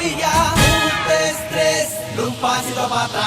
via tutte stress, non passi da patra.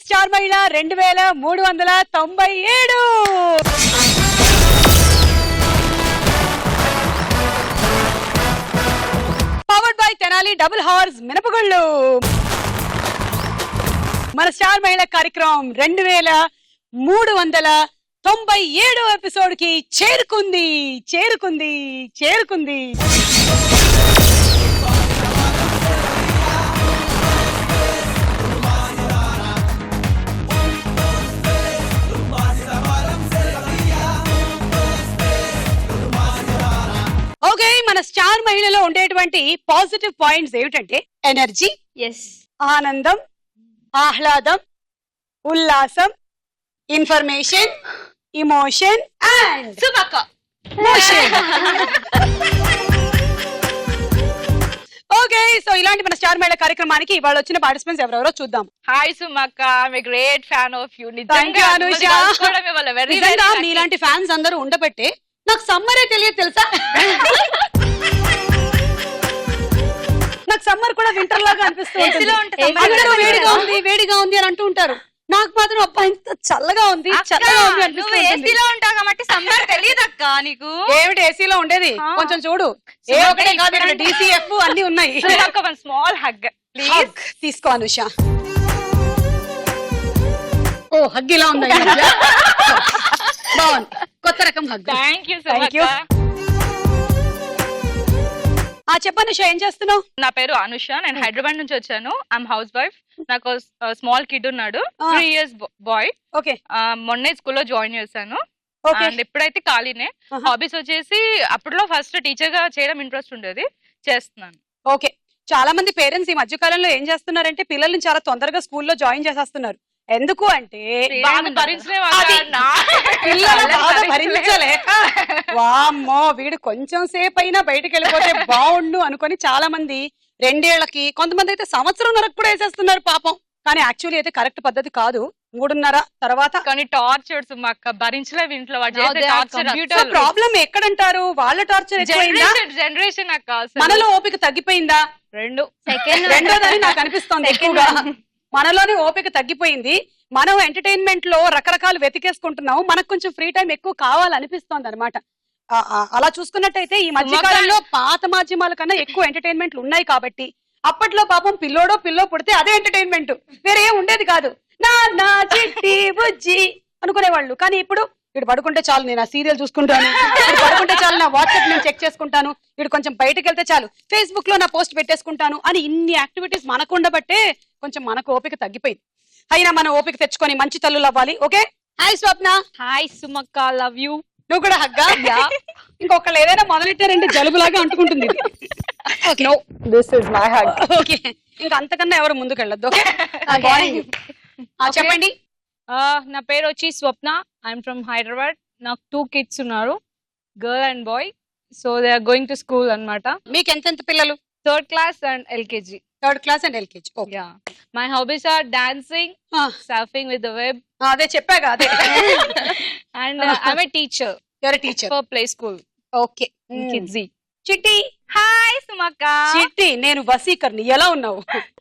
Star మహిళ 2397 powered by Tenali double horse మినపగుళ్ళు. మన star మహిళ కార్యక్రమం 2397 ఎపిసోడ్ కి చేరుకుంది. ఓకే, మన స్టార్ మహిళలో ఉండేటువంటి పాజిటివ్ పాయింట్స్ ఏమిటంటే ఎనర్జీ, ఆనందం, ఆహ్లాదం, ఉల్లాసం, information, emotion and okay, so ఇలాంటి మన స్టార్ మహిళ కార్యక్రమానికి ఇవాళ వచ్చిన పార్టిసిపెంట్స్ ఎవరెవరో చూద్దాం. హాయ్ సుమక్క, I great fan of you. నిజంగా మీలాంటి ఫ్యాన్స్ అందరూ ఉండబట్టే నాకు సమ్మరే తెలియదు తెలుసా. నాకు సమ్మర్ కూడా వింటర్ లాగా అనిపిస్తుంది. అందరూ వేడిగా ఉంది అని అంటూ ఉంటారు, నాకు మాత్రం అబ్బా ఇంత చల్లగా ఉంది నువ్వు ఏసీలో ఉంటావు కాబట్టి సమ్మర్ తెలియదు అక్క నీకు. ఏమిటి ఏసీలో ఉండేది, కొంచెం చూడు. ఏ ఒకటే కాదు, డిసిఎఫ్ అన్ని ఉన్నాయి. స్మాల్ హగ్ ప్లీజ్ తీసుకో అనుష. ఓ హగ్ ఇలా ఉంది, బాగుంది, కొత్త రకం hug. Thank you so much. చెప్పను అనుష, ఏం చేస్తున్నావు? నా పేరు అనుష, నేను హైదరాబాద్ నుంచి వచ్చాను. I'm house wife. నాకు స్మాల్ కిడ్ ఉన్నాడు, 3 years బాయ్. ఓకే, మొన్నే స్కూల్లో జాయిన్ చేశాను. ఇప్పుడైతే ఖాళీనే. హాబీస్ వచ్చేసి అప్పట్లో ఫస్ట్ టీచర్ గా చేయడం ఇంట్రెస్ట్ ఉండేది, చేస్తున్నాను. ఓకే, చాలా మంది పేరెంట్స్ ఈ మధ్య కాలంలో ఏం చేస్తున్నారంటే పిల్లల్ని చాలా తొందరగా స్కూల్లో జాయిన్ చేసేస్తున్నారు. ఎందుకు అంటే భరించలేక, వామ్మో వీడు కొంచెం సేపు అయినా బయటకు వెళ్ళిపోతే బాగుండు అనుకొని చాలా మంది 2 ఏళ్లకి, కొంతమంది అయితే సంవత్సరంన్నరకు కూడా వేసేస్తున్నారు పాపం. కానీ యాక్చువల్లీ అయితే కరెక్ట్ పద్ధతి కాదు. 3.5 తర్వాత కానీ టార్చర్స్ మాకు భరించలేవు ఇంట్లో. ప్రాబ్లం ఎక్కడంటారు, వాళ్ళ టార్చర్ జనరేషన్ అక్క. మనలో ఓపిక తగ్గిపోయిందా? రెండోదని నాకు అనిపిస్తోంది ఎక్కువగా. మనలోనే ఓపిక తగ్గిపోయింది. మనం ఎంటర్టైన్మెంట్ లో రకరకాలు వెతికేసుకుంటున్నాం. మనకు కొంచెం ఫ్రీ టైం ఎక్కువ కావాలనిపిస్తోంది అనమాట. అలా చూసుకున్నట్టయితే ఈ మధ్యకాలంలో పాత మాధ్యమాల కన్నా ఎక్కువ ఎంటర్టైన్మెంట్లు ఉన్నాయి కాబట్టి, అప్పట్లో పాపం పిల్లో పుడితే అదే ఎంటర్టైన్మెంట్, వేరే ఏం ఉండేది కాదు. నా చిట్టి బుజ్జి అనుకునేవాళ్ళు. కానీ ఇప్పుడు వీడు పడుకుంటే చాలు నేను ఆ సీరియల్ చూసుకుంటాను, వీడు పడుకుంటే చాలు నా వాట్సాప్ నేను చెక్ చేసుకుంటాను, వీడు కొంచెం బయటకు వెళ్తే చాలు ఫేస్బుక్ లో నా పోస్ట్ పెట్టేసుకుంటాను అని ఇన్ని యాక్టివిటీస్ మనకు ఉండబట్టే కొంచెం మనకు ఓపిక తగ్గిపోయింది. అయినా మన ఓపిక తెచ్చుకొని మంచి తల్లులు అవ్వాలి. Okay, hi Swapna. హాయ్ సుమక్క, లవ్ యూ. నువ్వు కూడా హగ్గా. ఇంకొకళ్ళు ఏదైనా మొదలెట్టారంటే జలుబులాగా అంటుకుంటుంది. ఇంకా అంతకన్నా ఎవరు ముందుకు వెళ్ళొద్దు. చెప్పండి. నా పేరు వచ్చి స్వప్న. I'm from Hyderabad. నాకు 2 kids ఉన్నారు, girl and boy. So they are going to school అన్నమాట. మీకు ఎంతెంత పిల్లలు? 3rd class and LKG. Third class and LKG. Yeah. My hobbies are dancing, surfing with the web, అదే చెప్పాగా అదే. and I'm a teacher your teacher. for play school. Okay. Kidsy. చిట్టి. Hi సుమక్క. చిట్టి, నేను వసీకర్ని. ఎలా ఉన్నావు?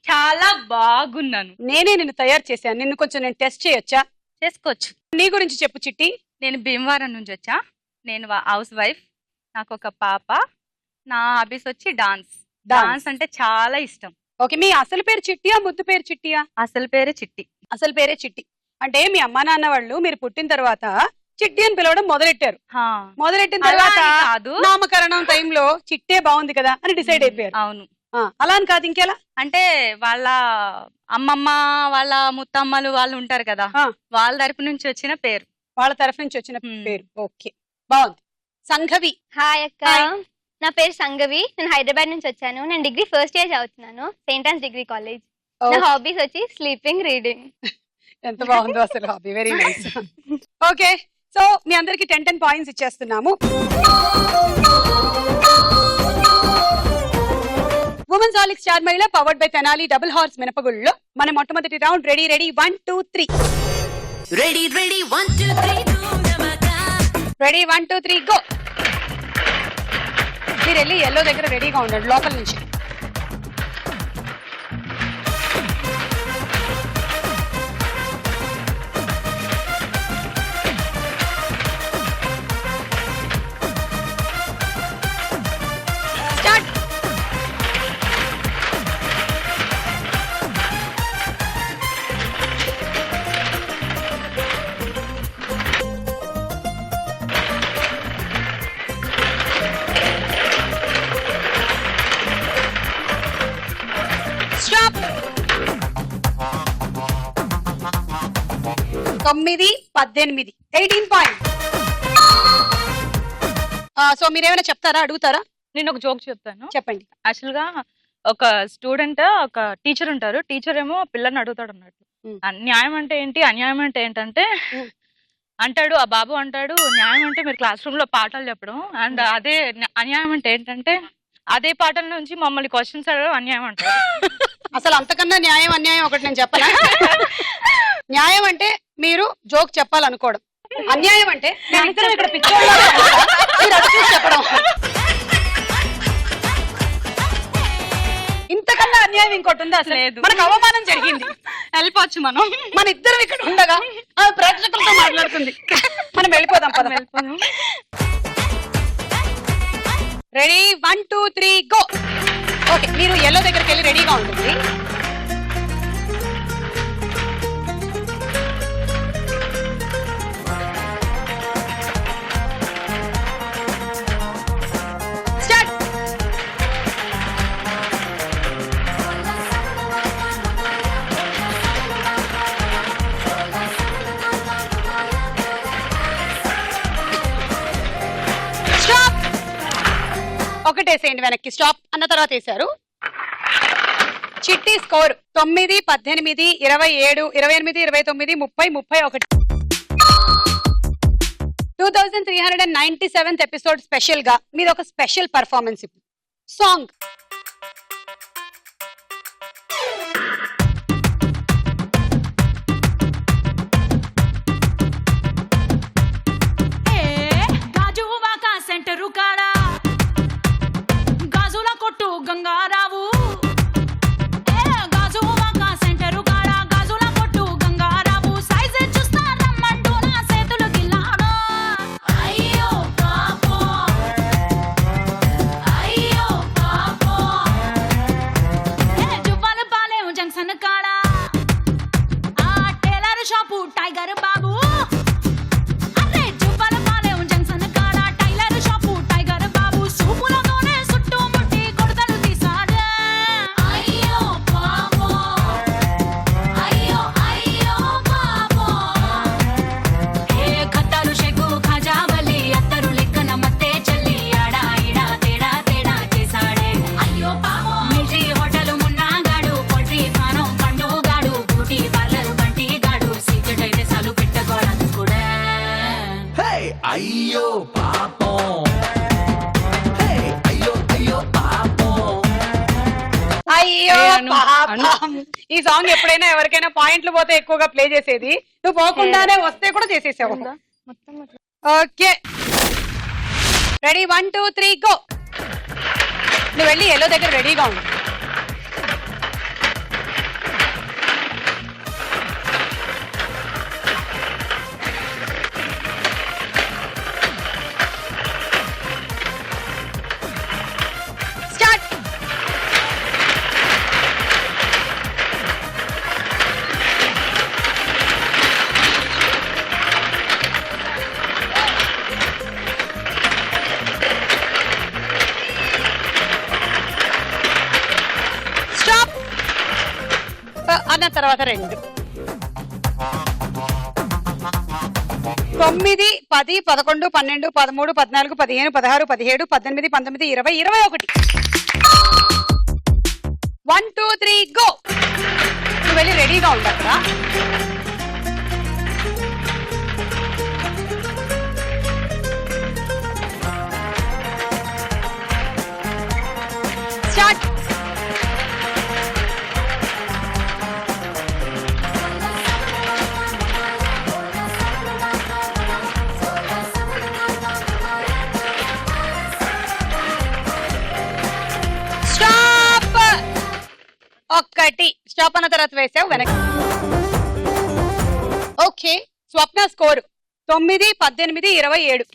చాలా బాగున్నాను. నేనే నిన్ను తయారు చేశాను. నిన్ను కొంచెం నేను టెస్ట్ చేయొచ్చా? చేసుకోవచ్చు. నీ గురించి చెప్పు చిట్టి. నేను భీమవరం నుంచి వచ్చా. నేను హౌస్ వైఫ్. నాకు ఒక పాప. నా హాబీస్ వచ్చి డాన్స్ అంటే చాలా ఇష్టం. ఓకే. మీ అసలు పేరు చిట్టియా, ముద్దు పేరు చిట్టియా? అసలు పేరే చిట్టి. అసలు పేరే చిట్టి. అంటే మీ అమ్మా నాన్న వాళ్ళు మీరు పుట్టిన తర్వాత చిట్టి అని పిలవడం మొదలెట్టారు. మొదలెట్టిన తర్వాత కాదు, నామకరణం టైంలో చిట్టే బాగుంది కదా అని డిసైడ్ అయిపోయారు. అవును. అలా అని కాదు, ఇంకెలా? అంటే వాళ్ళ అమ్మమ్మ వాళ్ళ ముత్తమ్మలు వాళ్ళు ఉంటారు కదా, వాళ్ళ తరపు నుంచి వచ్చిన పేరు. వాళ్ళ తరఫు నుంచి వచ్చిన పేరు. ఓకే, బాగుంది. సంఘవి. హాయ్ అక్క, నా పేరు సంఘవి. నేను హైదరాబాద్ నుంచి వచ్చాను. నేను డిగ్రీ ఫస్ట్ ఇయర్ చదువుతున్నాను, సెయింట్ ఆన్స్ డిగ్రీ కాలేజ్. నా హాబీస్ వచ్చి స్లీపింగ్, రీడింగ్. ఎంత బాగుందో అసలు hobby. Very nice. Okay, so మీ అందరికి 10 పాయింట్స్ ఇచ్చేస్తున్నాము. Women's holic star Mahila powered by Tenali double horse మినపగుళ్ళలో మన మొట్టమొదటి round. Ready 1 2 3. Ready 1 2 3 ready 1 2 3 go. మీరు వెళ్ళి ఎల్లో దగ్గర రెడీగా ఉండండి లోపల నుంచి. స్టార్ట్. స్టాప్. 9 18 18 పాయింట్. సో మీరేమైనా చెప్తారా, అడుగుతారా? నేను ఒక జోక్ చెప్తాను. చెప్పండి. యాక్చువల్ గా ఒక స్టూడెంట్ ఒక టీచర్ ఉంటారు. టీచర్ ఏమో పిల్లల్ని అడుగుతాడు అన్నట్టు, న్యాయం అంటే ఏంటి, అన్యాయం అంటే ఏంటంటే అంటాడు ఆ బాబు అంటాడు, న్యాయం అంటే మీరు క్లాస్ రూమ్ లో పాఠాలు చెప్పడం, అండ్ అదే అన్యాయం అంటే ఏంటంటే అదే పాఠం నుంచి మమ్మల్ని క్వశ్చన్స్ అడగడం అన్యాయం అంటారు. అసలు అంతకన్నా న్యాయం అన్యాయం ఒకటి నేను చెప్పనా? న్యాయం అంటే మీరు జోక్ చెప్పాలనుకోవడం, అన్యాయం అంటే మేమిద్దరం ఇక్కడ పిచ్చోళ్ళలాగా మీరు అటు చూసి చెప్పడం. ఇంతకన్నా అన్యాయం ఇంకోటి ఉందా? అసలు లేదు. మనకు అవమానం జరిగింది. వెళ్ళిపోవచ్చు మనం. మన ఇద్దరం ఇక్కడ ఉండగా ఆమె ప్రేక్షకులతో మాట్లాడుతుంది. మనం వెళ్ళిపోదాం, పదం. Ready 1 2 3 go. ఓకే, మీరు ఎల్లో దగ్గరికి వెళ్ళి రెడీగా ఉంటుంది. స్టార్ట్. స్టాప్. ఒకటేసేయండి వెనక్కి. స్టాప్ అన్న తర్వాత వేశారు. చిట్టి స్కోర్ 9 18 27 28 29 30 31. 2397th ఎపిసోడ్ స్పెషల్ గా మీద ఒక స్పెషల్ పర్ఫార్మెన్స్. ఇప్పుడు సాంగ్. గాజువాక సెంటరు కాడా గాజుల కొట్టు గంగారావు. గాజువాక సెంటరు కాడా గాజుల కొట్టు గంగారావు. సైజు చూస్తా రమ్మంటూ నా చేతులు గిల్లాడు. అయ్యో పాపో, అయ్యో పాపో. జువ్వలు పాలేం జంక్షన్ కాడా ఆ టైలర్ షాపు టైగర్ బాబు. పార్లర్ బంటి గాడు సీక్రెట్ అయితే సలు పెట్ట అయ్యో పాపం. ఈ సాంగ్ ఎప్పుడైనా ఎవరికైనా పాయింట్లు పోతే ఎక్కువగా ప్లే చేసేది, నువ్వు పోకుండానే వస్తే కూడా చేసేసావు. Okay ready 1 2 3 go. నువ్వు వెళ్ళి ఎల్లో దగ్గర రెడీగా ఉండు. స్టార్ట్. స్టాప్ అన్న తర్వాత 2 9 10 11 12 13 14 15 16 17 18 19 20 21. 1 2 3 గో. నువ్వు వెళ్ళి రెడీగా ఉండు అక్కడ. స్టార్ట్. స్టాప్. ఒక్కటి స్టాప్ అన్న తర్వాత వేసావు వెనక్కి. ఓకే స్వప్న స్కోర్ 9 18 27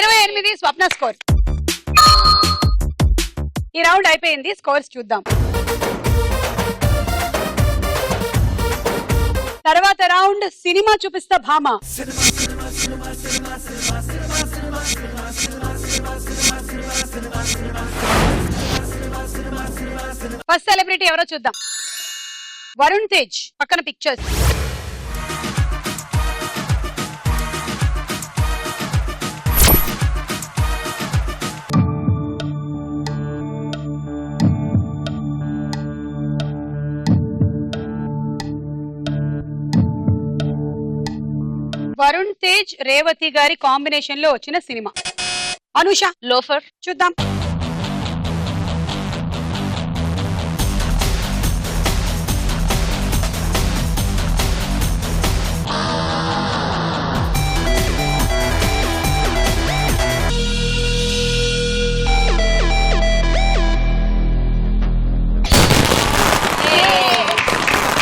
28 స్వప్న స్కోర్. ఈ రౌండ్ అయిపోయింది, స్కోర్స్ చూద్దాం. తర్వాత రౌండ్ సినిమా చూపిస్తా భామ. ఫస్ట్ సెలబ్రిటీ ఎవరో చూద్దాం. వరుణ్ తేజ్ పక్కన పిక్చర్స్. వరుణ్ తేజ్ రేవతి గారి కాంబినేషన్ లో వచ్చిన సినిమా. అనుష లోఫర్. చూద్దాం.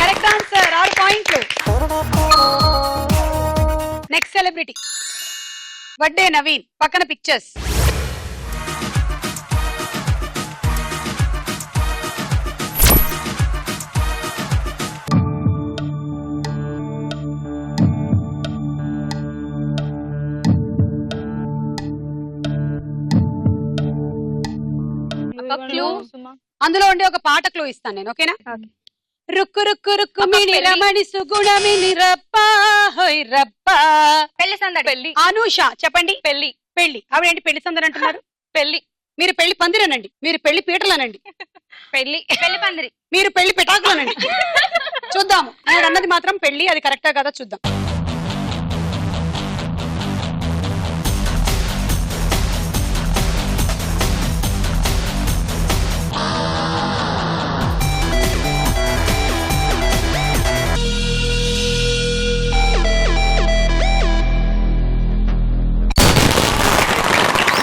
కరెక్ట్ ఆన్సర్, 6 పాయింట్లు. నెక్స్ట్ సెలబ్రిటీ వడ్డే నవీన్ పక్కన పిక్చర్స్. క్లూ. అందులో ఉండే ఒక పాట క్లూ ఇస్తాను నేను, ఓకేనా? Okay. రుక్కు రుక్కు రుక్కు అమ్మ, మిని పెళ్లి. రమణి సుగుణమిని రప్పా హోయ్ రప్పా. పెళ్లి సందడి. పెళ్లి. అనుష చెప్పండి. పెళ్లి. పెళ్లి. ఆవిడేంటి పెళ్లి సందడి అంటున్నారు? పెళ్లి. మీరు పెళ్లి పందిరనండి, మీరు పెళ్లి పీటలనండి, పెళ్లి. పెళ్లి పందిరి. మీరు పెళ్లి పెటాకులనండి. చూద్దాము ఆవిడ అన్నది మాత్రం పెళ్లి, అది కరెక్టా కదా చూద్దాం.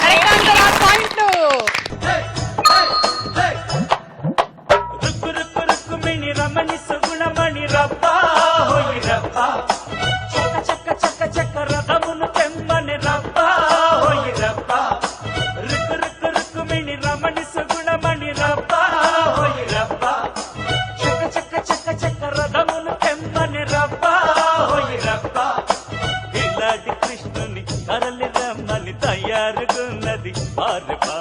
Correct answer, 6 పాయింట్లు. రుక్కు రుక్కు రుక్కు మిని రమణి సుగుణమణి రబ్బా హోయ్ రబ్బా. చక్క చక్క చక్క చక్క రథమును తెమ్మని రబ్బా హోయ్ రబ్బా. రుక్కు రుక్కు రుక్కు మిని రమణి సుగుణమణి రబ్బా హోయ్ రబ్బా. చక్క చక్క చక్క చక్క రథమును తెమ్మని రబ్బా హోయ్ రబ్బా. ఇలాంటి కృష్ణుని కరలి రమ్మని తయారుగున్నది వారపా.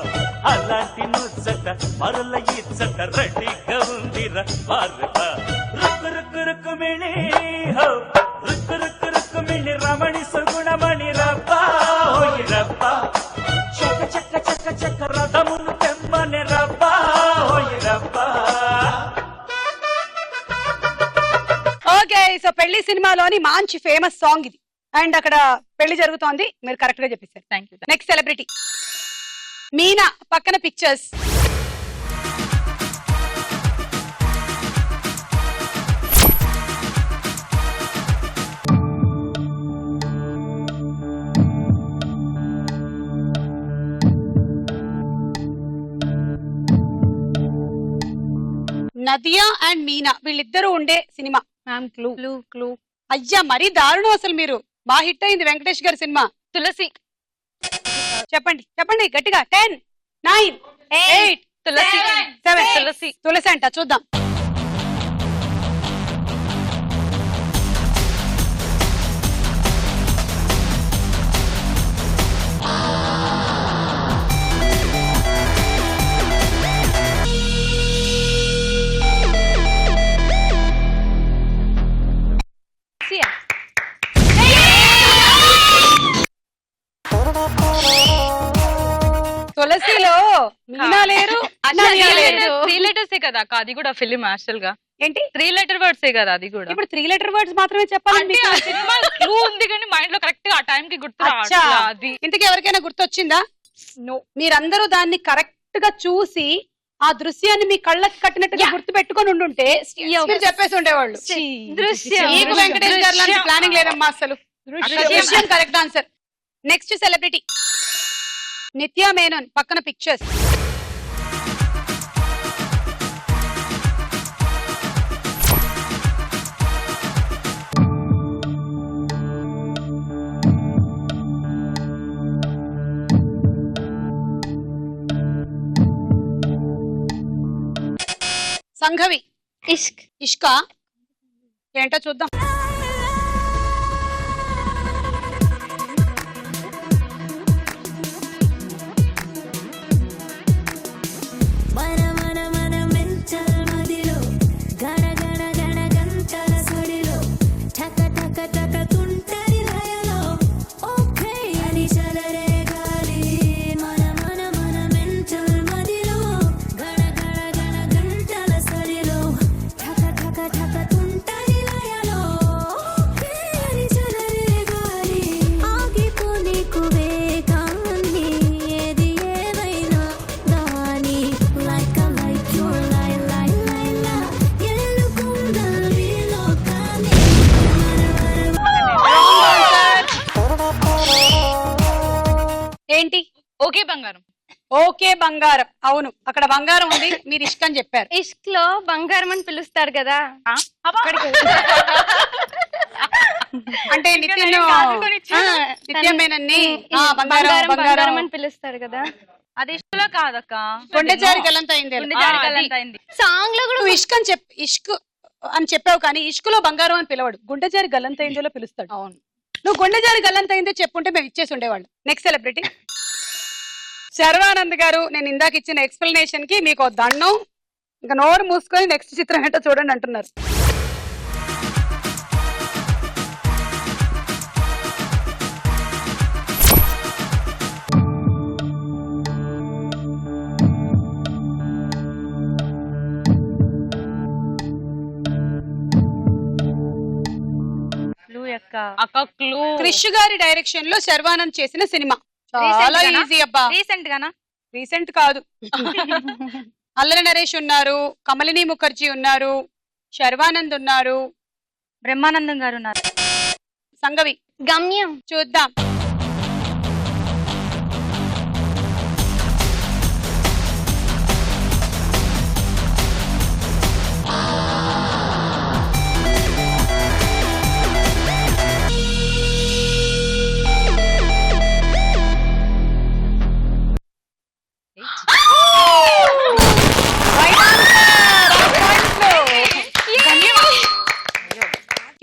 అలాంటి ముచ్చట మరల ఇచ్చట రెడీగా ఉందిరా వారపా. రుక్కు రుక్కు రుక్కు మిణి హో రుక్కు రుక్కు రుక్కు మిణి రమణి సుగుణమణి రబ్బా హోయ్ రబ్బా. చక్క చక్క చక్క చక్క రథమును తెమ్మని రబ్బా హోయ్ రబ్బా. ఓకే సో పెళ్లి సినిమాలోని మంచి ఫేమస్ సాంగ్ ఇది, అండ్ అక్కడ పెళ్లి జరుగుతోంది, మీరు కరెక్ట్ గా చెప్పేశారు. Thank you. Next celebrity Meena పక్కన పిక్చర్స్. నదియా అండ్ మీనా వీళ్ళిద్దరూ ఉండే సినిమా. మ్యామ్ క్లూ క్లూ అయ్యా మరీ దారుణం అసలు. మీరు బాగా హిట్ అయింది వెంకటేష్ గారి సినిమా. తులసి. చెప్పండి చెప్పండి గట్టిగా. 10 9 8 తులసి 7 తులసి. తులసి అంట. చూద్దాం. తులసిలో మీనా లేరు, అన్నయ్య లేరు. 3 letters కదా అక్క, అది కూడా ఫిలిం యాక్చువల్ గా. ఏంటి 3 letter words కదా అది కూడా. ఇప్పుడు 3 letter words మాత్రమే చెప్పాలి. అంటే ఆ సినిమా క్లూ ఉంది కానీ మైండ్ లో కరెక్ట్ గా ఆ టైం కి గుర్తు రావట్లా అది. ఇంతకీ ఎవరికైనా గుర్తొచ్చిందా? మీరందరూ దాన్ని కరెక్ట్ గా చూసి ఆ దృశ్యాన్ని మీ కళ్ళకి కట్టినట్టుగా గుర్తు పెట్టుకొని ఉండుంటే మీరు చెప్పేసి ఉండేవాళ్ళు. మీకు వెంకటేష్ గారు లాంటి ప్లానింగ్ లేదమ్మా అసలు. దృశ్యం కరెక్ట్ ఆన్సర్. నెక్స్ట్ సెలబ్రిటీ నిత్యా మేనన్. పక్కన పిక్చర్స్. సంఘవి. ఇష్క్. ఇష్కా ఏంటో చూద్దాం. ఏంటి? ఓకే బంగారం. ఓకే బంగారం. అవును అక్కడ బంగారం ఉంది, మీరు ఇష్క్ అని చెప్పారు. ఇష్క్ లో బంగారం అని పిలుస్తారు కదా. అంటే నిత్యమేనన్ని బంగారం బంగారం అని పిలుస్తారు కదా. అది ఇష్కులో కాదక్క, కొండచారి గల్లంత అయింది. సాంగ్ లో కూడా నువ్వు ఇష్క్ అని ఇష్క్ అని చెప్పావు కానీ ఇష్క్ లో బంగారం అని పిలవడు, గుండెజారి గల్లంత అయిందో పిలుస్తాడు. అవును నువ్వు గుండెజారి గల్లంత అయిందో చెప్పుంటే మేము ఇచ్చేసి ఉండేవాళ్ళు. నెక్స్ట్ సెలబ్రిటీ శర్వానంద్ గారు. నేను ఇందాక ఇచ్చిన ఎక్స్ప్లెనేషన్ కి మీకు దండం. ఇంకా నోరు మూసుకొని నెక్స్ట్ చిత్రం ఏంటో చూడండి అంటున్నారు. అక్క క్లూ. క్రిష్ గారి డైరెక్షన్ లో శర్వానంద్ చేసిన సినిమా. చాలా ఈజీ అబ్బా. రీసెంట్ గానా? రీసెంట్ కాదు. అల్లరి నరేష్ ఉన్నారు, కమలిని ముఖర్జీ ఉన్నారు, శర్వానంద్ ఉన్నారు, బ్రహ్మానందం గారు ఉన్నారు. సంఘవి. గమ్యం. చూద్దాం.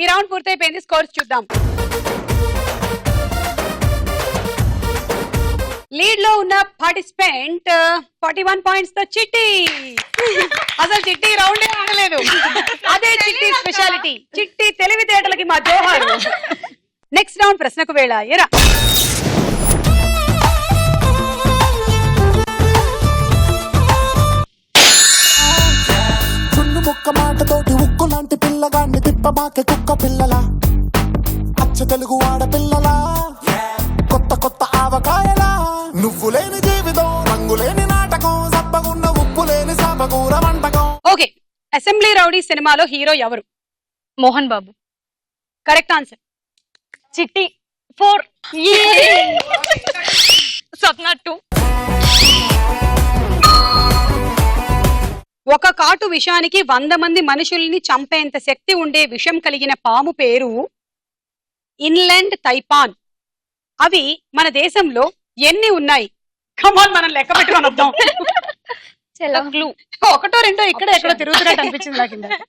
ఈ రౌండ్ పూర్తయిపోయింది. స్కోర్స్ చూద్దాం. లీడ్ లో ఉన్న పార్టిసిపెంట్ 41 పాయింట్స్ తో చిట్టి. అసలు చిట్టి రౌండే ఆడలేదు, అదే చిట్టి స్పెషాలిటీ. చిట్టి తెలివితేటలకి మా జోహారు. నెక్స్ట్ రౌండ్ ప్రశ్నకు వేళ. ఎరా ముక్క మాటతోటి ఉక్కు లాంటి పిల్లగాన్ని తిప్పమాకే కుక్క పిల్లలా, అచ్చ తెలుగు ఆడపిల్లలా, కొత్త కొత్త ఆవకాయలా. నువ్వు లేని జీవితం, రంగు లేని నాటకం, సబ్బగున్న ఉప్పు లేని సామకూర వంటకం. ఓకే, అసెంబ్లీ రౌడీ సినిమాలో హీరో ఎవరు? మోహన్ బాబు. Correct answer. చిట్టి 4. స్వప్న 2. ఒక కాటు విషానికి 100 మంది మనుషుల్ని చంపేంత శక్తి ఉండే విషం కలిగిన పాము పేరు ఇన్లాండ్ తైపాన్. అవి మన దేశంలో ఎన్ని ఉన్నాయి? కమాన్, మనం లెక్క పెట్టుకొని వద్దాం. చలో క్లూ. ఒకటో రెండో ఇక్కడ ఎక్కడో తిరుగుతున్నట్టు అనిపించింది నాకు ఇందాక.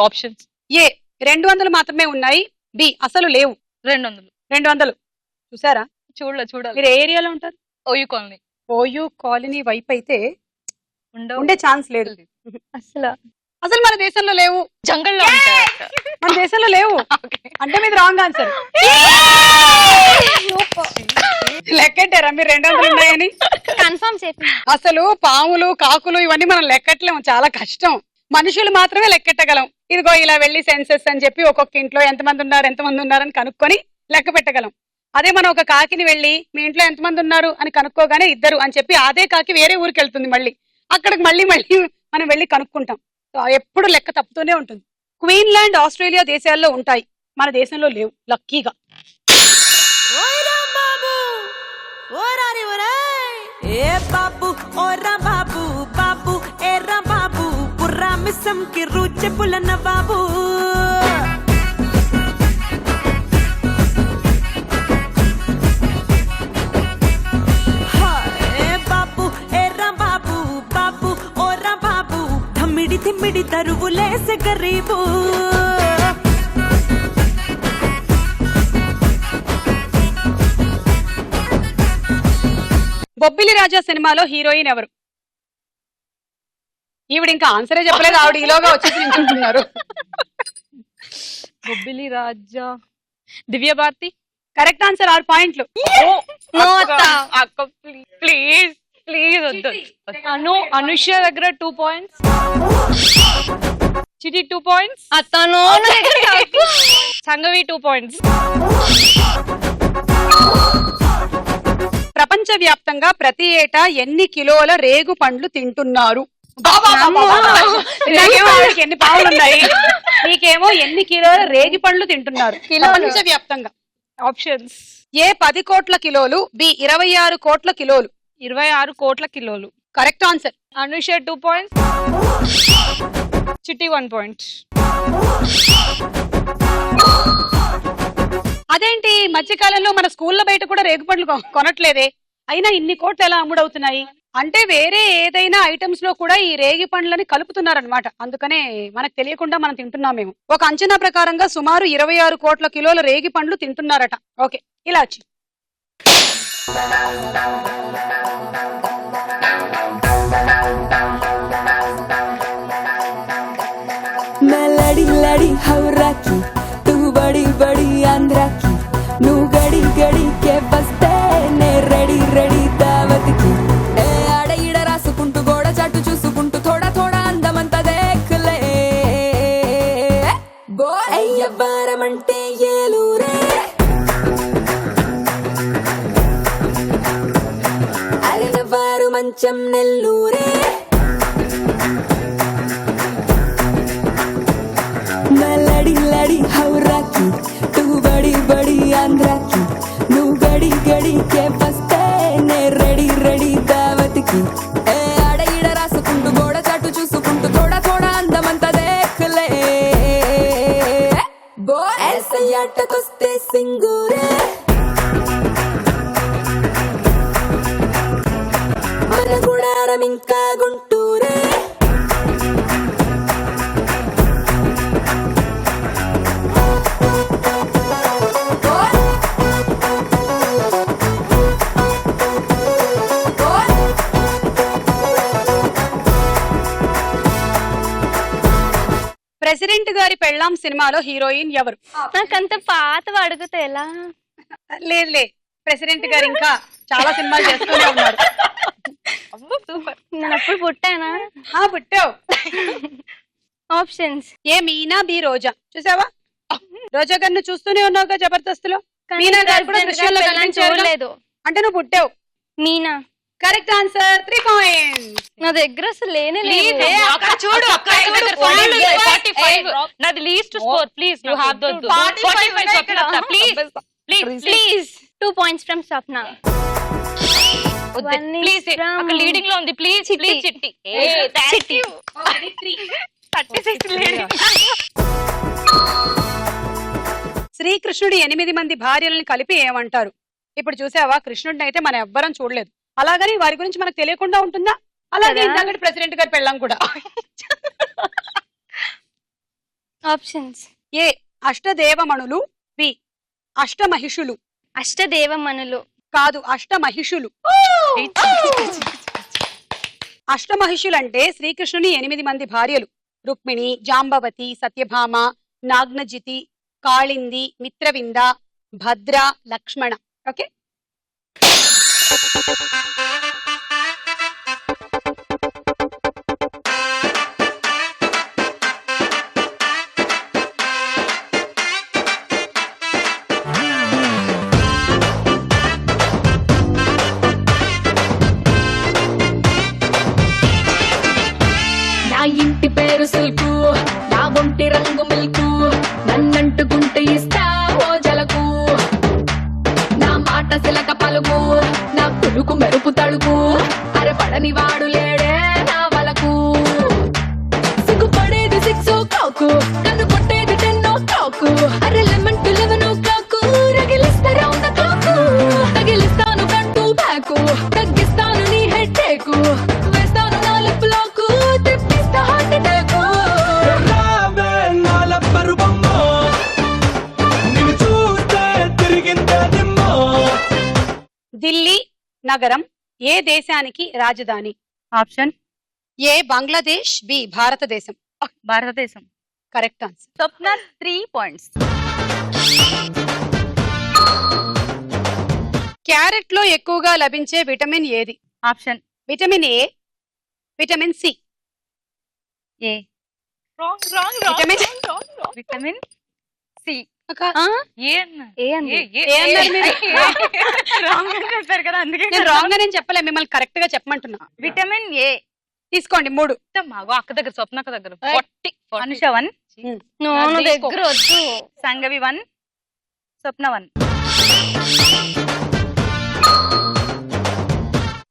ఆప్షన్స్. ఏ 200 మాత్రమే ఉన్నాయి, బి అసలు లేవు. 200. 200 చూసారా? చూడాలి. మీరు ఏ ఏరియాలో ఉంటారు? OU colony. ఓయూ కాలనీ వైపు అయితే ఉండవు. ఉండే ఛాన్స్ లేదు. అసలు మన దేశంలో లేవు. జంగల్లో ఉంటాయి. మన దేశంలో లేవు అంటే మీది రాంగ్ ఆన్సర్. లెక్కెట్టారా మీరు 200 ఉన్నాయని? కన్ఫర్మ్ చెప్పి అసలు పాములు కాకులు ఇవన్నీ మనం లెక్కట్లేము, చాలా కష్టం. మనుషులు మాత్రమే లెక్కెట్టగలం. ఇదిగో ఇలా వెళ్ళి సెన్సెస్ అని చెప్పి ఒక్కొక్క ఇంట్లో ఎంతమంది ఉన్నారని కనుక్కొని లెక్క పెట్టగలం. అదే మనం ఒక కాకిని వెళ్ళి మీ ఇంట్లో ఎంతమంది ఉన్నారు అని కనుక్కోగానే 2 అని చెప్పి అదే కాకి వేరే ఊరికి వెళ్తుంది, మళ్ళీ అక్కడికి మళ్ళీ మనం వెళ్ళి కనుక్కుంటాం. ఎప్పుడు లెక్క తప్పుతూనే ఉంటుంది. క్వీన్లాండ్, ఆస్ట్రేలియా దేశాల్లో ఉంటాయి, మన దేశంలో లేవు లక్కీగా. ఏ బాబు ఓరా బాబు బాబు ఏరా బాబు పుర్రా మిస్సం కి రుచి పులన బాబు. బాబు ఏరా బాబు బాబు ఓరా బాబు ధమ్మిడి తిమ్మిడి తరువులేసే గరీబు. బొబ్బిలి రాజా సినిమాలో హీరోయిన్ ఎవరు? ఈవిడ ఇంకా ఆన్సరే చెప్పలేదు, ఆవిడ ఈలోగా వచ్చేసి నిల్చుంటున్నారు. బొబ్బిలి రాజా, దివ్య భారతి. కరెక్ట్ ఆన్సర్, 6 పాయింట్లు. అక్క ప్లీజ్ వద్దు. అనుష దగ్గర 2 పాయింట్స్, చిటి 2 పాయింట్స్, అతను సంగవి 2 పాయింట్స్. ప్రపంచ వ్యాప్తంగా ప్రతి ఏటా ఎన్ని కిలోల రేగు పండ్లు తింటున్నారు? నాకేమో ఆవిడకి ఎన్ని పావులు ఉన్నాయి, నీకేమో ఎన్ని కిలోల రేగి పండ్లు తింటున్నారు ప్రపంచ వ్యాప్తంగా? ఆప్షన్స్. ఏ 10 కోట్ల కిలోలు, బి 26 కోట్ల కిలోలు. 26 కోట్ల కిలోలు. Correct answer. అనుష 2 పాయింట్స్, చిట్టి 1 పాయింట్. అదేంటి మధ్యకాలంలో మన స్కూళ్ళ బయట కూడా రేగు పండ్లు కొనట్లేదే, అయినా ఇన్ని కోట్లు ఎలా అమ్ముడవుతున్నాయి? అంటే వేరే ఏదైనా ఐటమ్స్ లో కూడా ఈ రేగి పండ్లని కలుపుతున్నారనమాట, అందుకనే మనకు తెలియకుండా మనం తింటున్నామేమో. ఒక అంచనా ప్రకారంగా సుమారు 26 కోట్ల కిలోల రేగి పండ్లు తింటున్నారట. ఓకే, ఇలా వచ్చి मैं लड़ी लड़ी हवरा की तू बड़ी बड़ी आंध्रा की नू गड़ी गड़ी के बस्ते ने రెడీ రెడీ దావత్ కి. ఏ ఆడ ఈడ రాసుకుంటూ గోడ చాటు చూసుకుంటూ थोड़ा थोड़ा అందమంతా దేఖలే. అయ్యవ్వారమంటే ఏలూరే, అరినవారు మంచం నెల్లూరే. मैं लड़ी लड़ी हवरा की तू बड़ी बड़ी आंध्रा की नू गड़ी गड़ी के बस्ते ने రెడీ రెడీ దావత్ కి. ఏ ఆడ ఈడ రాసుకుంటూ గోడ చాటు చూసుకుంటూ थोड़ा थोड़ा అందమంతా దేఖలే. ऐसे ఆటకొస్తే సింగూరే, మన గుడారం ఇంకా గుంటూరే. ప్రెసిడెంట్ గారి పెళ్ళాం సినిమాలో హీరోయిన్ ఎవరు? నాకంత పాత అడుగుతా ఎలా? లేదులే, ప్రెసిడెంట్ గారు ఇంకా చాలా సినిమాలు చేస్తూనే ఉన్నారు. నేను అప్పుడు పుట్టానా? పుట్టావు. ఆప్షన్స్. ఏ మీనా, బి రోజా. చూసావా, రోజా గారిని చూస్తూనే ఉన్నావుగా జబర్దస్త్ లో. మీనా గారు కూడా దృశ్యంలో కనిపించారు, చూడలేదు. అంటే నువ్వు పుట్టావు. Meena correct answer, 3 points. నా దగ్గర అసలు లేనే లేదు. చూడు నాది least score. Please you have the 45 please 2 points from Swapna. One is please from అక్కడ లీడింగ్ లో ఉంది ప్లీజ్ చిట్టి. ప్లీజ్ చిట్టి చిట్టి 36 leading. శ్రీకృష్ణుడు 8 మంది భార్యలను కలిపి ఏమంటారు? ఇప్పుడు చూసావా, కృష్ణుడిని అయితే మనం ఎవ్వరం చూడలేదు, అలాగని వారి గురించి మనకు తెలియకుండా ఉంటుందా? అలాగే కదా. ఇందాక ప్రెసిడెంట్ గారు పెళ్ళాం కూడా. ఆప్షన్స్ ఏ అష్టదేవమణులు, బి అష్టమహిషులు. అష్టదేవమణులు. కాదు, అష్టమహిషులు. అష్టమహిషులు అంటే శ్రీకృష్ణుని 8 మంది భార్యలు: రుక్మిణి, జాంబవతి, సత్యభామ, నాగ్నజితి, కాళింది, మిత్రవింద, భద్ర, లక్ష్మణ. ఓకే, నా ఇంటి పేరు సిల్కు, నా ఒంటి రంగు మిల్కు, నన్నంటుకుంటే ఇస్తా ఓ జలకు. నా మాట సిలక పలుకు, నా పులుకు మెరుపు తడుకు, అరపడని వాడు లేడే నా వలకు. సిగ్గుపడేది 6 o'clock, కన్ను కొట్టేది 10 o'clock, అరే 11 to 11 o'clock, రగిలిస్తా round the clock. తగిలిస్తాను ఫ్రంట్ టు బ్యాక్, తగ్గిస్తాను నీ హెడ్ టేకు, వేస్తాను నా లిప్ లాక్, తిప్పిస్తా హార్ట్ అటాక్. రావే నాల పరువమ్మ, నిన్ను చూస్తే తిరిగిందేమో. ఢిల్లీ నగరం ఏ దేశానికి రాజధాని? Option A Bangladesh, B Bharatadesam. Bharatadesam. Correct answer. Swapna 3 points. Carrot లో ఎక్కువగా లభించే విటమిన్ ఏది? Option vitamin A, vitamin C. A. Wrong wrong Vitamin? Vitamin C. ఆ? ఏ అన్న ఏ అంది. ఏ అన్నారు మీరు? రాంగ్ అని చెప్పారు కదా, అందుకే నేను రాంగ్ అని చెప్పలే, మిమ్మల్ని కరెక్ట్ గా చెప్పమంటున్నా. Vitamin A. తీసుకోండి 3. మాగో అక్క దగ్గర, స్వప్న అక్క దగ్గర 40. అనుష 1, నో, అది దగ్గర వద్దు. సంగవి 1, స్వప్న 1.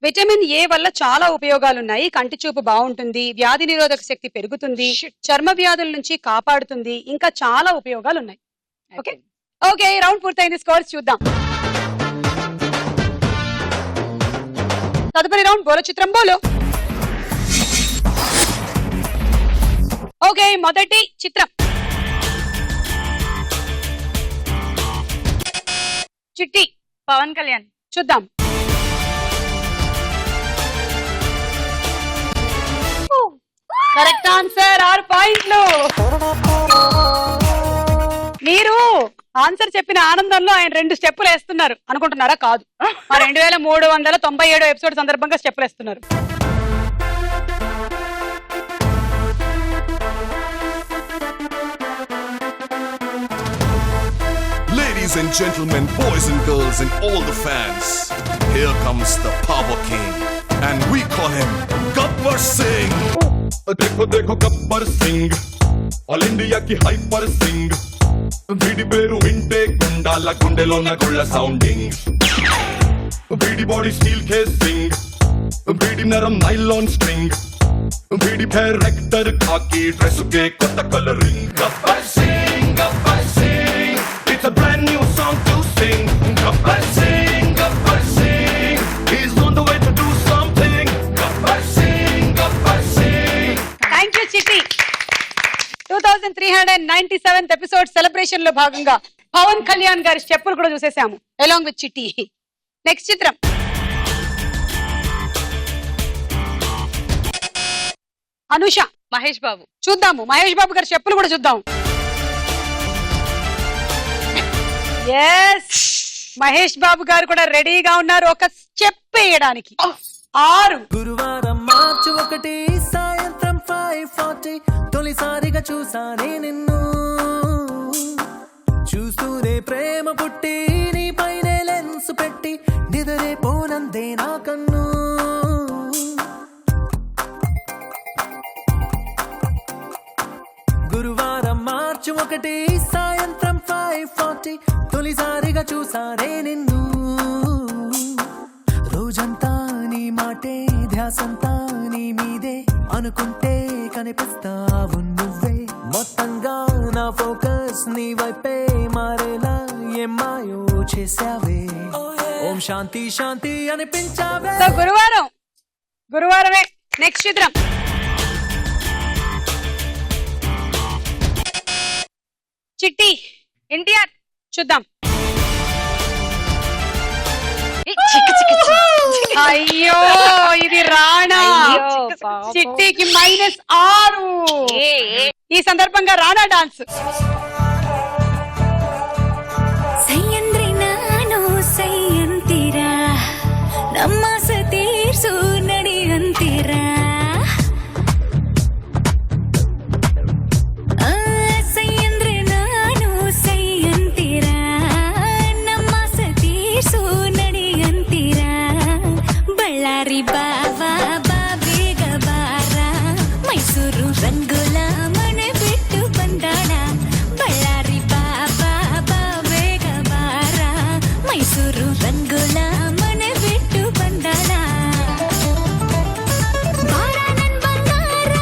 విటమిన్ ఏ వల్ల చాలా ఉపయోగాలున్నాయి. కంటి చూపు బాగుంటుంది, వ్యాధి నిరోధక శక్తి పెరుగుతుంది, చర్మ వ్యాధుల నుంచి కాపాడుతుంది, ఇంకా చాలా ఉపయోగాలు ఉన్నాయి. ఓకే ఓకే, రౌండ్ పూర్తయింది. స్కోర్స్ చూద్దాం. తదుపరి రౌండ్ బోలో చిత్రం బోలో. ఓకే, మొదటి చిత్రం. చిట్టి, పవన్ కళ్యాణ్. చూద్దాం. కరెక్ట్ ఆన్సర్, 6 పాయింట్లు. మీరు ఆన్సర్ చెప్పిన ఆనందంలో ఆయన 2 స్టెప్పులు వేస్తున్నారు అనుకుంటున్నారా? కాదు, 2397 ఎపిసోడ్ సందర్భంగా స్టెప్పులు వేస్తున్నారు. Ladies and gentlemen, boys and girls and all the fans, here comes the Power King and we call him Gabbar Singh. देखो देखो गब्बर सिंह, ऑल इंडिया की हाइपर सिंह, వీడి పేరు వింటే గుండాల గుండెలోన గుళ్ళ సౌండింగ్, వీడి బాడీ స్టీల్ కేసింగ్, వీడి నరం నైలాన్ స్ట్రింగ్, వీడి పేరు రెక్టర్ కాకి డ్రెస్ కే కొత్త colouring. Gabbar Singh, Gabbar Singh, it's a brand new song to sing. Gabbar Singh, Gabbar Singh, he's on the way to do something. Gabbar Singh, Gabbar Singh. Thank you చిట్టి. 2397th ఎపిసోడ్ సెలబ్రేషన్ లో భాగంగా పవన్ కళ్యాణ్ గారి స్టెప్పులు కూడా చూసేసాము అలాంగ్ విత్ చిట్టి. నెక్స్ట్ చిత్రం. అనుష, మహేష్ బాబు. చూద్దాము మహేష్ బాబు గారి స్టెప్పులు కూడా చూద్దాం. ఎస్, మహేష్ బాబు గారు కూడా రెడీగా ఉన్నారు ఒక స్టెప్ వేయడానికి. 6. గురువారం మార్చి 1 సాయంత్రం 5:40 తొలిసారిగా చూసానే నిన్ను, చూస్తూనే ప్రేమ పుట్టి నీ పైనే లెన్స్ పెట్టి నిదరే పోనందే నా కన్ను. గురువారం మార్చి 1 సాయంత్రం 5:40 తొలిసారిగా చూసానే నిన్ను, రోజంతా ధ్యాసంతా నీ మీదే అనుకుంటే కనిపిస్తావు నువ్వే మొత్తంగా నా ఫోకస్ నీ వైపే మారేలా ఏం మాయో చేసావే ఓం శాంతి శాంతి అనిపించావే. సో గురువారమే నెక్స్ట్ చిత్రం. చిట్టి ఎన్టీఆర్. చూద్దాం. అయ్యో ఇది రాణా. చిట్టికి -6. ఈ సందర్భంగా రాణా డాన్స్. ಸೈಯಂದ್ರೆ ನಾನು ಸೈಯಂತೀರ ನಮ್ಮ ಸತೀರ್ಸು ನಡೆಯಂತೀರ ಸೈಯಂದ್ರೆ ನಾನು ಸೈಯಂತೀರ ನಮ್ಮ ಸತೀರ್ಸು ನಡೆಯಂತೀರ ಬಳ್ಳಾರಿ ಬಾವಾ ಬಾ ಬೇಗ ಬಾರ ಮೈಸೂರು ರಂಗುಲ ಮನೆ ಬಿಟ್ಟು ಬಂದಾಳ ಬಳ್ಳಾರಿ ಬಾಬಾ ಬಾ ಬೇಗ ಬಾರ ಮೈಸೂರು ರಂಗುಲ ಮನೆ ಬಿಟ್ಟು ಬಂದಾಳ ಬಾರ ನನ್ ಬಂಗಾರ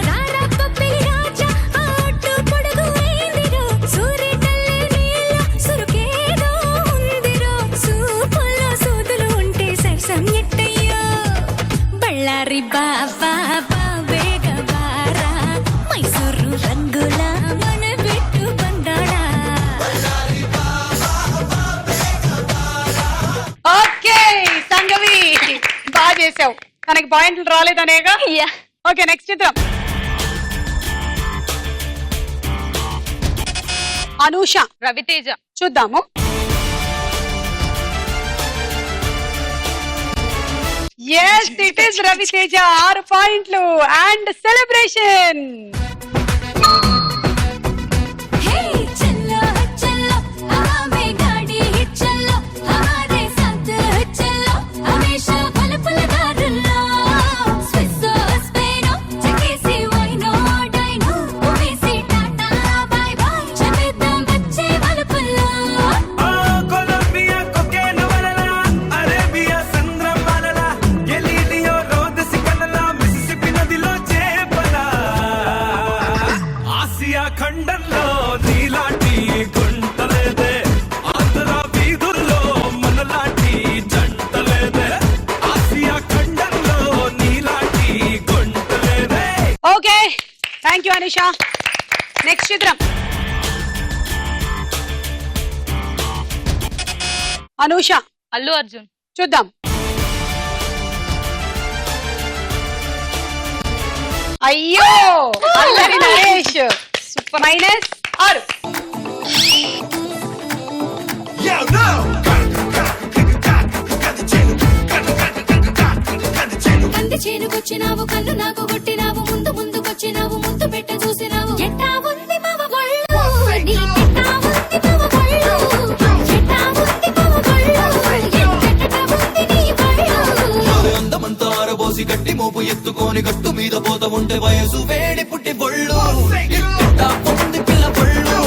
ರಾರ ಪಪ್ಪಿ ರಾಜ ಆಟು పొడుగు వేందిరో సూర్యుడల్లే నీళ్ళ సురుకేదో ఉందిరో సూపుల్లో సూదులు ఉంటే సరసం ఎట్టయ్యో బళ్ళారి బాబా బా ಬೇಗ ಬಾರ ಮೈಸೂರು ರಂಗುಲ ಮನೆ ಬಿಟ್ಟು ಬಂದಾಳ ఓకే సంగవి బాగా చేసావు. తనకి పాయింట్లు రాలేదనేగా. యా ఓకే నెక్స్ట్ చిత్రం. అనూష. రవితేజ. చూద్దాము. Yes, it is Raviteja. 6 పాయింట్లు అండ్ సెలబ్రేషన్. హే చల్లో చల్లో ఆమె గాడి చల్లో ఆదే సంత చల్లో హమేషా పలపల దారుల్లో స్విస్ స్పెయిన్ చెకేసి వైనో డైనో ఓవేసి టాటా బై బై చమేద్దాం బచ్చే వలపుల్లో కొలంబియా కొకేన్ వలలా అరేబియా సంద్రం వలలా గెలీలియో రోదసి కలలా మిసిసిపి నదిలో చేపలా ఆసియా ఖండంలో నీలాంటి గుంటలేదే ఆంధ్ర వీధుల్లో మనలాంటి జంటలేదే ఆసియా ఖండంలో నీలాంటి గుంటలేదే. Okay thank you Anusha. Next చిత్రం. అనూష. అల్లు అర్జున్. చూద్దాం. అయ్యో Allari Naresh. Super -6. Yeah, now. కంది చేనుకొచ్చినావు కన్ను నాకు కొట్టినావు ముందు ముందుకొచ్చినావు ముందు పెట్ట చూసినావు ఎట్టా ఉంది మవ గొళ్ళు నీ ఎట్టా ఉంది మవ గొళ్ళు ఎట్టా ఉంది మవ గొళ్ళు ఎట్టట ఉంది నీ గొళ్ళు అందమంతా ఆరబోసి గట్టి మోపు ఎత్తుకొని గట్టు మీద పోత ఉంటే వయసు వేడి పుట్టి బొళ్ళు ఎట్టా ఉంది పిల్ల బొళ్ళు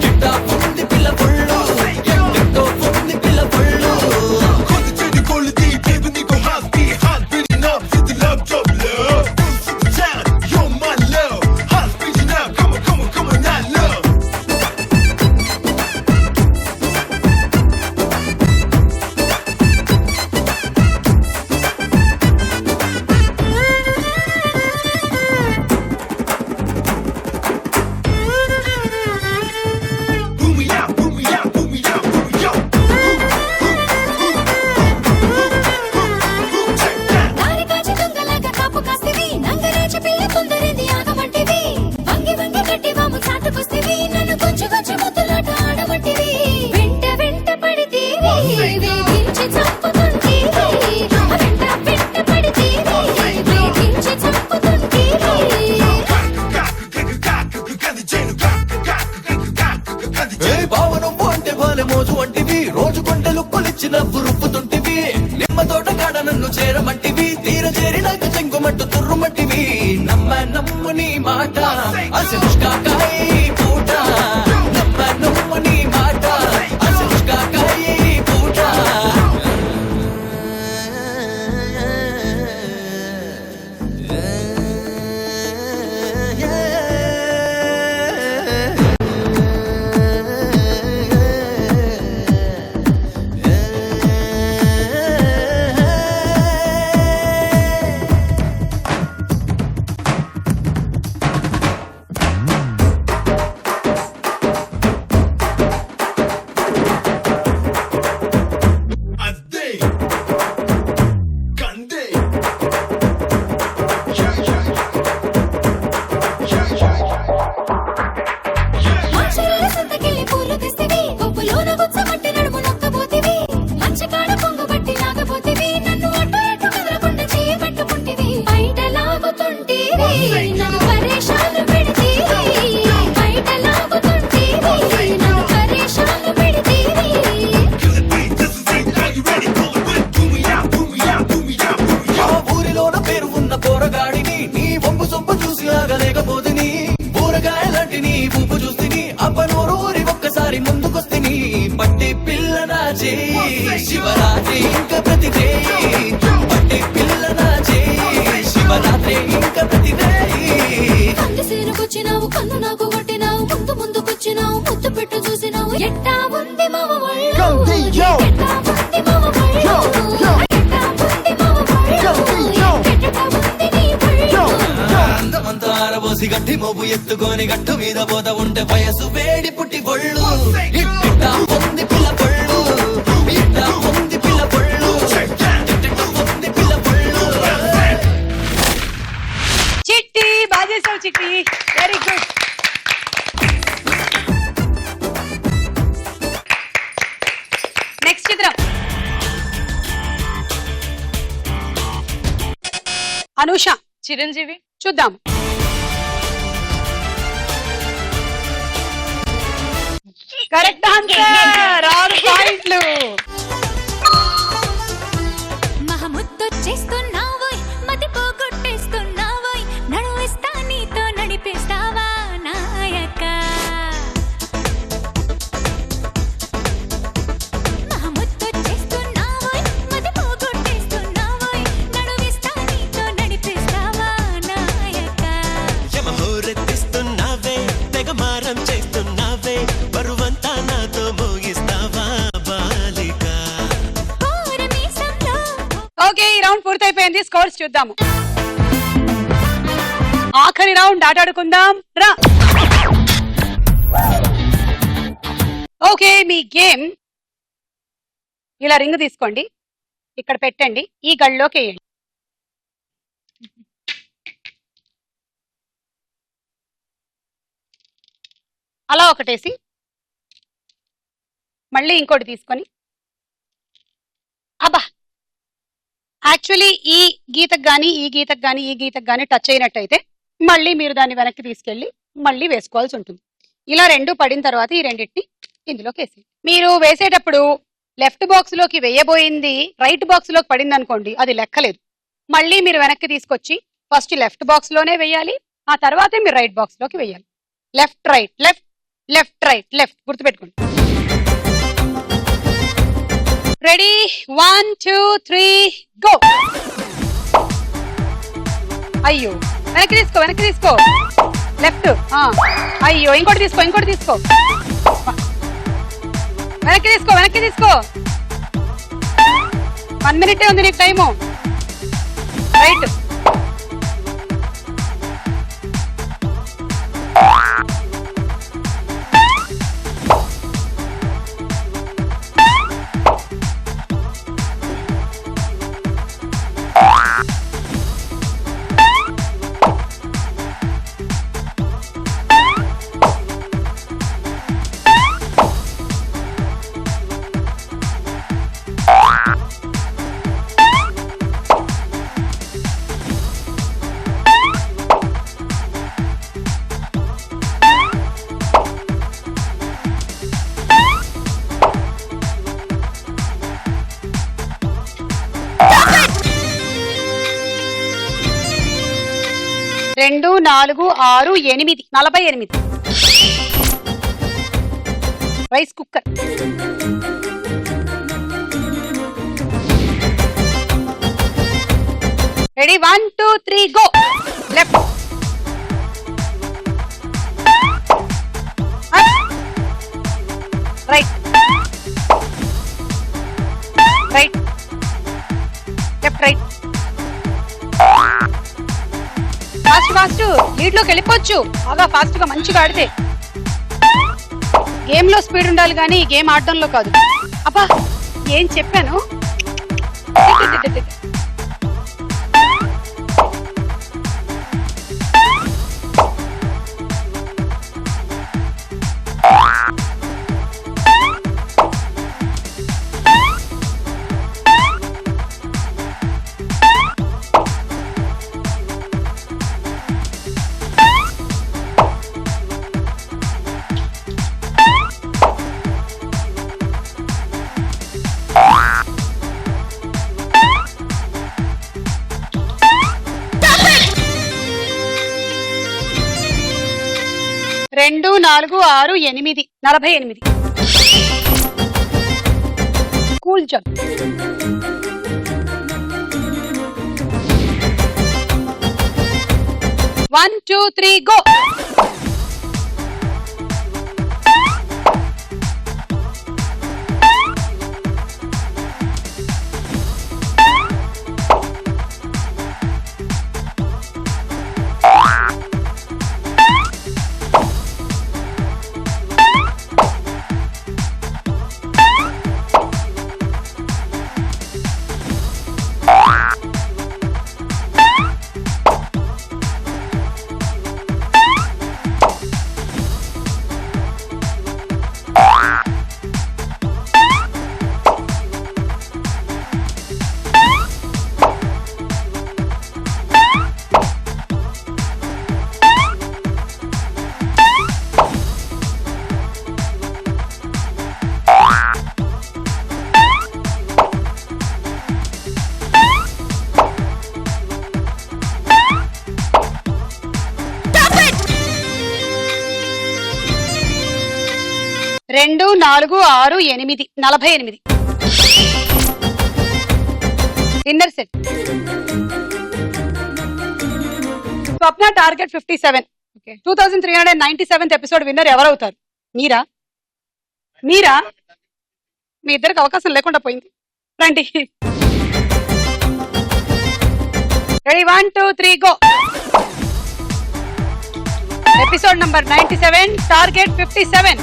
ఎట్టా ఉంది పిల్ల బొళ్ళు ఎట్టో ఉంది పిల్ల బొళ్ళు Continue quality, baby, Nico Happy, hot beating up, hit the love job, love. Time, you're my love. Hot beating up, come on, come on, come on, now, love. Boom me out, boom me out, boom me out, boom me out. Check that. దారి కాచి దొంగలాగా కాపు కాస్తివి నంగరాజు పిల్ల కొందరిది ఆగమంటివి వంగి వంగి గట్టి వాము చాటుకొస్తివి నన్ను కొంచెం కొంచెం ముద్దులాట ఆడమంటివి వెంట వెంట పడితీవి వేధించి చంపుతుంటీవి వెంట వెంట పడితీవి వేధించి చంపుతుంటీవి ఏ భావనము అంటే బాలె మోజు వంటివి రోజు కొంట లుక్కులిచ్చి నవ్వు రుప్పుతుంటివి నిమ్మ తోట కాడ నన్ను చేరమంటివి తీర చేరినాక చెంగుమంటూ తుర్రుమంటివి నమ్ము నీ మాట అసలుష్కాకాయ పూట నమ్ము నీ మాట అసలుష్కాకాయ పూట శివరాత్రి ఇంకా ప్రతి పట్టి పిల్ల నా చేయి శివరాత్రి ఇంకా ప్రతి కందిసేనుకొచ్చినావు కన్ను నాకు కొట్టినావు ముందు ముందుకొచ్చినావు ముద్దు పెట్టు చూసినావు ఎట్టా ఉంది మామ ఒళ్ళు ఎట్టా ఉంది మామ ఒళ్ళు ఎట్టా ఉంది మామ ఒళ్ళు ఎట్టా ఉంది నీ ఒళ్ళు అందమంతా ఆరబోసి గట్టి మోపు ఎత్తుకొని గట్టు మీద పోత ఉంటే వయసు వేడి పుట్టి పొళ్ళు ఇట్టా ఉంది పిల్ల పొళ్ళు ఇట్టా ఉంది పిల్ల పొళ్ళు ఇట్టా ఉంది పిల్ల పొళ్ళు చిట్టి బాజేసావు చిట్టి, వెరీ గుడ్. నెక్స్ట్ చిత్రం అనూష. చిరంజీవి. చూద్దాం. కరెక్ట్ ఆన్సర్, 6 పాయింట్లు. మహముద్దొచ్చేస్తున్నావోయ్ మతి పోగొట్టేస్తున్నావోయ్ నడువిస్తా నీతో నడిపేస్తావా నాయక మహముద్దొచ్చేస్తున్నావోయ్ మతి పోగొట్టేస్తున్నావోయ్ నడువిస్తా నీతో నడిపేస్తావా నాయక యమహోరెత్తిస్తున్నావే తెగమారం చేస్తున్నావే బరువంతా నాతో మోగిస్తావా బాలిక కోరమీసంలో ఓకే, ఈ రౌండ్ పూర్తయిపోయింది. స్కోర్స్ చూద్దాము. ఆఖరి రౌండ్ ఆటాడుకుందాం రా. ఓకే, మీ గేమ్ ఇలా రింగ్ తీసుకోండి, ఇక్కడ పెట్టండి, ఈ గళ్ళలోకి వేయండి. అలా ఒకటేసి మళ్ళీ ఇంకోటి తీసుకొని, అబ్బా యాక్చువల్లీ ఈ గీతకు గానీ ఈ గీతకు గానీ ఈ గీతకు గానీ టచ్ అయినట్టయితే మళ్ళీ మీరు దాన్ని వెనక్కి తీసుకెళ్ళి మళ్ళీ వేసుకోవాల్సి ఉంటుంది. ఇలా రెండు పడిన తర్వాత ఈ రెండింటిని ఇందులోకి వేసి మీరు వేసేటప్పుడు లెఫ్ట్ బాక్స్ లోకి వేయబోయింది రైట్ బాక్స్ లోకి పడింది అనుకోండి, అది లెక్కలేదు. మళ్ళీ మీరు వెనక్కి తీసుకొచ్చి ఫస్ట్ లెఫ్ట్ బాక్స్ లోనే వేయాలి, ఆ తర్వాతే మీరు రైట్ బాక్స్ లోకి వేయాలి. Left right left left right left గుర్తుపెట్టుకోండి. Ready, 1 2 3 go. అయ్యో, వెనక్కి తీసుకో వెనక్కి తీసుకో, లెఫ్ట్. అయ్యో, ఇంకోటి తీసుకో ఇంకోటి తీసుకో, వెనక్కి తీసుకో వెనక్కి తీసుకో. 1 minute ఉంది నీకు టైము. రైట్. రెండు 4 6 8 48. Rice cooker. Ready, 1 2 3 go. Left right right left right. Fast fast, lead లోకి వెళ్ళిపోవచ్చు బాగా ఫాస్ట్ గా మంచిగా ఆడితే. గేమ్ లో స్పీడ్ ఉండాలి కానీ ఈ గేమ్ ఆడడంలో కాదు. అబ్బా ఏం చెప్పాను. రెండు 4 6 8 48. Cool jug. One, two, three, go. రెండు, 4, 6, 8, 48. Dinner set. Swapna target 57. 2397th episode winner ఎవరవుతారు? మీరా? మీ ఇద్దరికి అవకాశం లేకుండా పోయింది. రండి. Ready? 1, 2, 3, go. Episode number 97, target 57.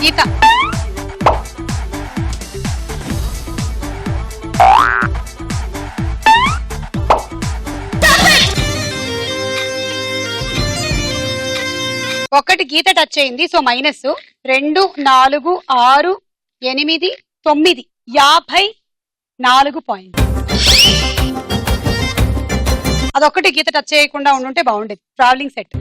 గీత ఒకటి గీత టచ్ అయింది, సో మైనస్. 2, 4, 6, 8, 9, 54 పాయింట్. అదొక్కటి గీత టచ్ చేయకుండా ఉండుంటే బాగుండేది. Travelling set.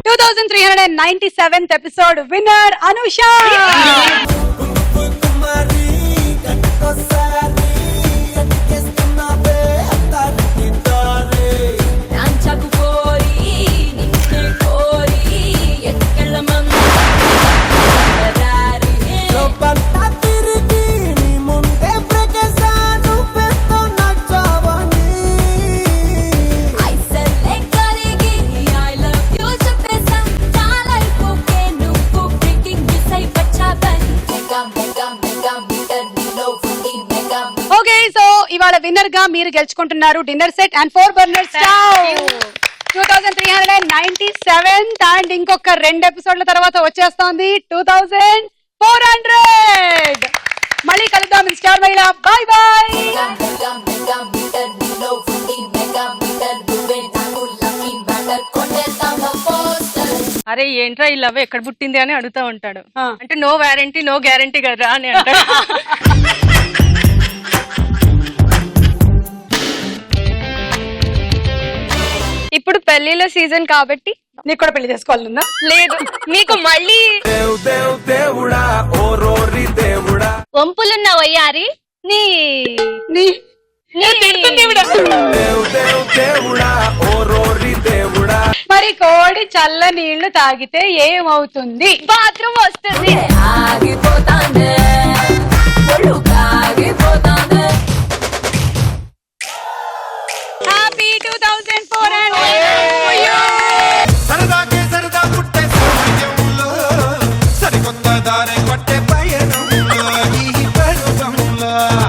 2397th episode winner Anusha. Okay, so ఇవాళ విన్నర్ గా మీరు గెలుచుకుంటున్నారు dinner set and 4 burner stove. 2397 and ఇంకొక 2 ఎపిసోడ్ల తర్వాత వచ్చేస్తోంది 2400. మళ్ళీ కలుద్దాం స్టార్ మహిళ. Bye bye. అరే ఏంట్రా ఈ లవ్ ఎక్కడ పుట్టింది అని అడుగుతా ఉంటాడు. అంటే నో వారంటీ నో గ్యారంటీ కదా అని అంటాడు. ఇప్పుడు పెళ్లిలో సీజన్ కాబట్టి నీకు కూడా పెళ్లి చేసుకోవాలన్నా? లేదు, మీకు మళ్ళీ వంపులున్న వయ్యారి నీ మరి కోడి చల్ల నీళ్లు తాగితే ఏమవుతుంది? బాత్రూమ్ వస్తుంది. హ్యాపీ 2400.